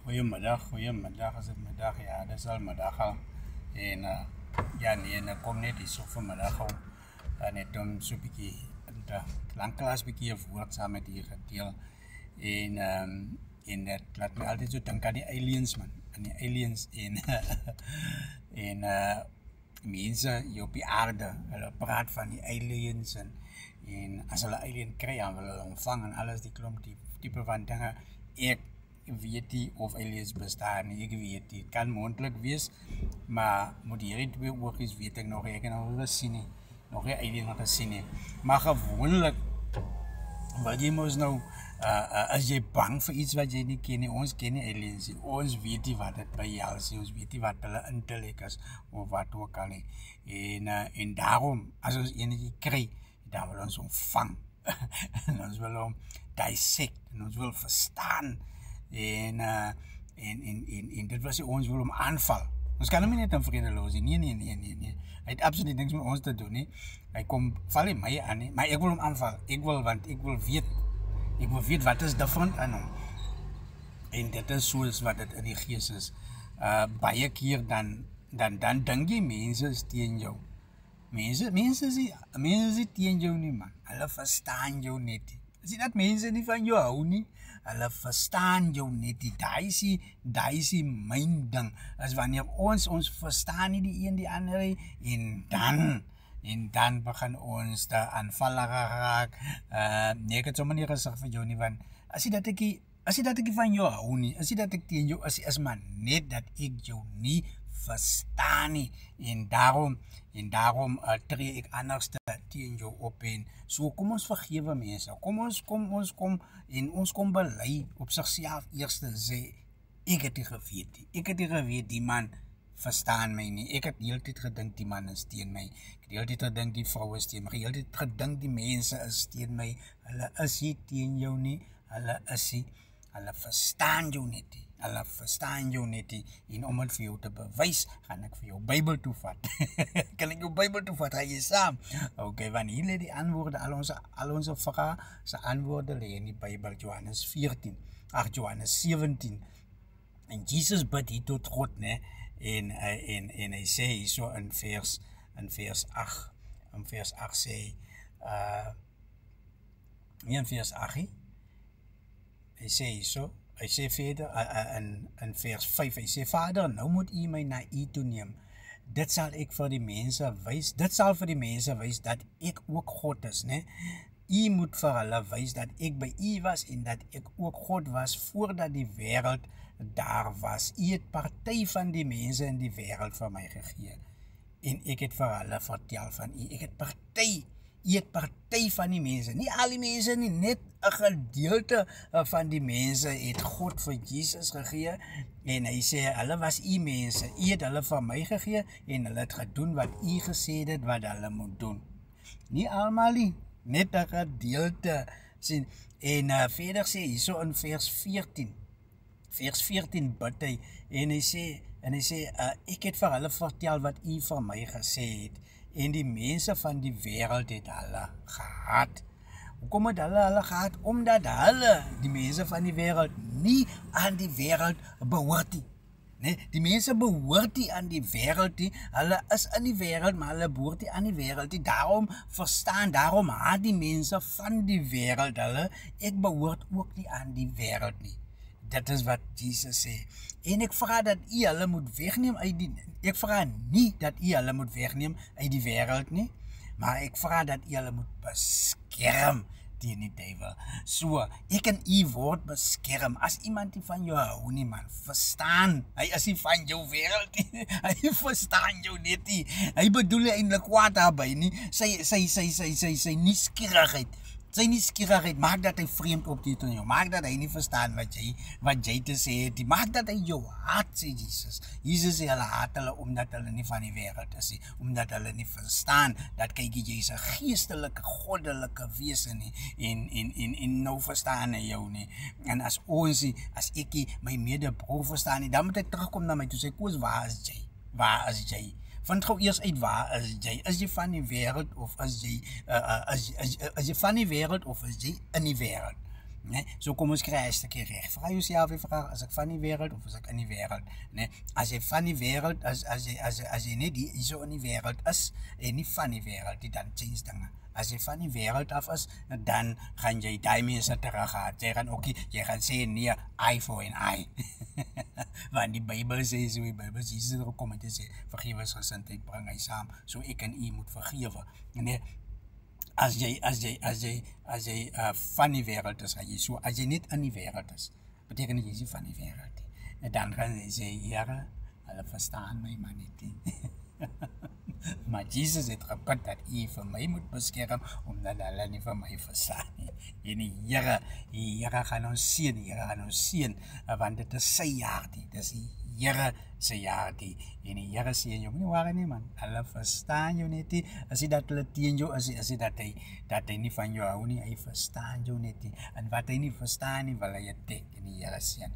Goedemiddag as dit middag, ja, dis al middag al. En ja nee, en ek kom net hier so vanmiddag al net om so 'n bietjie 'n klankklas bietjie 'n woord saam met julle gedeel. En dit laat my altyd so dink aan die aliens man, aan die aliens en mense hier op die aarde, hulle praat van die aliens en as hulle alien kry, dan wil hulle ontvang en alles die klomp die tipe van dinge. Ek weet nie of aliens bestaan nie, ek weet nie, het kan moontlik wees, maar moet hierdie twee oogies weet ek nog, ek het nog gesien nie, nog nie alien gesien nie, maar gewoonlik, wat jy moes nou, as jy bang vir iets wat jy nie ken nie, ons ken nie aliens nie, ons weet nie wat het behels nie, ons weet nie wat hulle intellek is, of wat ook al nie, en daarom, as ons enige kry, dan wil ons ontvang, en ons wil hom dissect, en ons wil verstaan, en dit was ons wil hom aanval. Ons kan hom nie net in vrede los nie, nee. Hy het absoluut niks met ons te doen nie. Hy kom, val nie my aan nie, maar ek wil hom aanval. Want ek wil weet wat is different aan hom. En dit is soos wat dit in die gees is. Baie keer dan dink jy mense is teen jou. Mense is teen jou nie man. Hulle verstaan jou net nie. Is dit dat mense nie van jou hou nie? Hulle verstaan jou net nie. Daai is die myn ding. As wanneer ons verstaan nie die een die ander en dan begin ons te aanvallig raak. Nee, ek het sommer nie gesig vir jou nie, want as jy dat ek van jou hou nie, as jy dat ek teen jou is maar net dat ek jou nie verstaan nie, en daarom tree ek anders teen jou op, en so kom ons vergewe mense, kom ons kom bely op sigself eers sê, ek het nie geweet, die man verstaan my nie, ek het die hele tyd gedink die man is teen my, ek het die hele tyd gedink die vrou is teen my, ek het die hele tyd gedink die mense is teen my, hulle is nie teen jou nie, hulle verstaan jou net nie, en om het vir jou te bewys, gaan ek vir jou Bybel toevat. Kan ek jou Bybel toevat, ga jy saam? Ok, want hier lê die antwoorde, al ons vrae se antwoorde lê in die Bybel, Johannes 17, en Jesus bid hier tot God, ne, en hy sê hier so in vers 8 sê, nie in vers 8, hy sê hier so, hy sê verder in vers 5, hy sê, Vader, nou moet u my na u toe neem. Dit sal vir die mense wys dat ek ook God is, né? U moet vir hulle wys dat ek by u was en dat ek ook God was voordat die wêreld daar was. U het party van die mense in die wêreld vir my gegee. En ek het vir hulle vertel van u. Ek het party van die mense, nie al die mense nie, net 'n gedeelte van die mense het God vir Jesus gegee, en hy sê, hulle was u mense, u het hulle vir my gegee, en hulle het gedoen wat u gesê het wat hulle moet doen. Nie almal nie, net 'n gedeelte, sien, en verder sê, hier so in vers 14 bid hy, en hy sê, ek het vir hulle vertel wat u vir my gesê het, en die mense van die wêreld het hulle gehaat. Hoekom het hulle gehad? Omdat hulle, die mense van die wêreld, nie aan die wêreld behoort nie. Nee, die mense behoort nie aan die wêreld nie. Hulle is in die wêreld, maar hulle behoort nie aan die wêreld nie. Daarom haat die mense van die wêreld hulle. Ek behoort ook nie aan die wêreld nie. Dit is wat Jesus sê. En ek vra dat u hulle moet wegneem uit ek vra nie dat u hulle moet wegneem uit die wêreld nie, maar ek vra dat u hulle moet beskerm teen die duiwel. So, ek kan u word beskerm. As iemand nie van jou hou nie, man, verstaan. Hy is nie van jou wêreld nie. Hy verstaan jou net nie. Hy bedoel eintlik kwaad daarby nie. Sy nuuskierigheid. Sy nuuskierigheid maak dat hy vreemd optree teen jou. Maak dat hy nie verstaan wat jy te sê het. Maak dat hy jou haat, sê Jesus. Jesus sê hulle haat hulle omdat hulle nie van die wêreld is nie. Omdat hulle nie verstaan dat kyk jy is 'n geestelike, goddelike wese nie. En nou verstaan hy jou nie. En as ek my medebroer verstaan nie, dan moet hy terugkom na my toe sê, Koos, waar is jy? Vind gou eers uit waar is jy van die wêreld of is jy van die wêreld of is jy in die wêreld? Nee? So kom ons kry 'n stukkie reg. Vra jouself die vraag, as ek van die wêreld of as ek in die wêreld, nee? As jy van die wêreld as jy net hier so in die wêreld is en nie van die wêreld nie, dan change dinge. As jy van die wêreld af is, dan gaan jy daai mense teruggaan. Jy gaan sê nee, eye for an eye. Want die Bybel sê so, die Bybel sê Jesus het gekom en te sê vergewensgesindheid bring hy saam, so ek en u moet vergewe. Nee, as jy van die wêreld is, as jy net in die wêreld is, beteken dit jy is nie van die wêreld nie. En dan gaan jy sê, Here, hulle verstaan my maar net nie. Maar Jesus het gebid dat u vir my moet beskerm, omdat hulle nie vir my verstaan nie. En die Here gaan ons seën, want dit is sy jaar die, dit is die Here se jaar die, en die Here sê jou, nie waar nie man, hulle verstaan jou net nie, as hy dat hulle teen jou, as hy dat hy nie van jou hou nie, hy verstaan jou net nie, en wat hy nie verstaan nie, wil hy het, en die Here sê,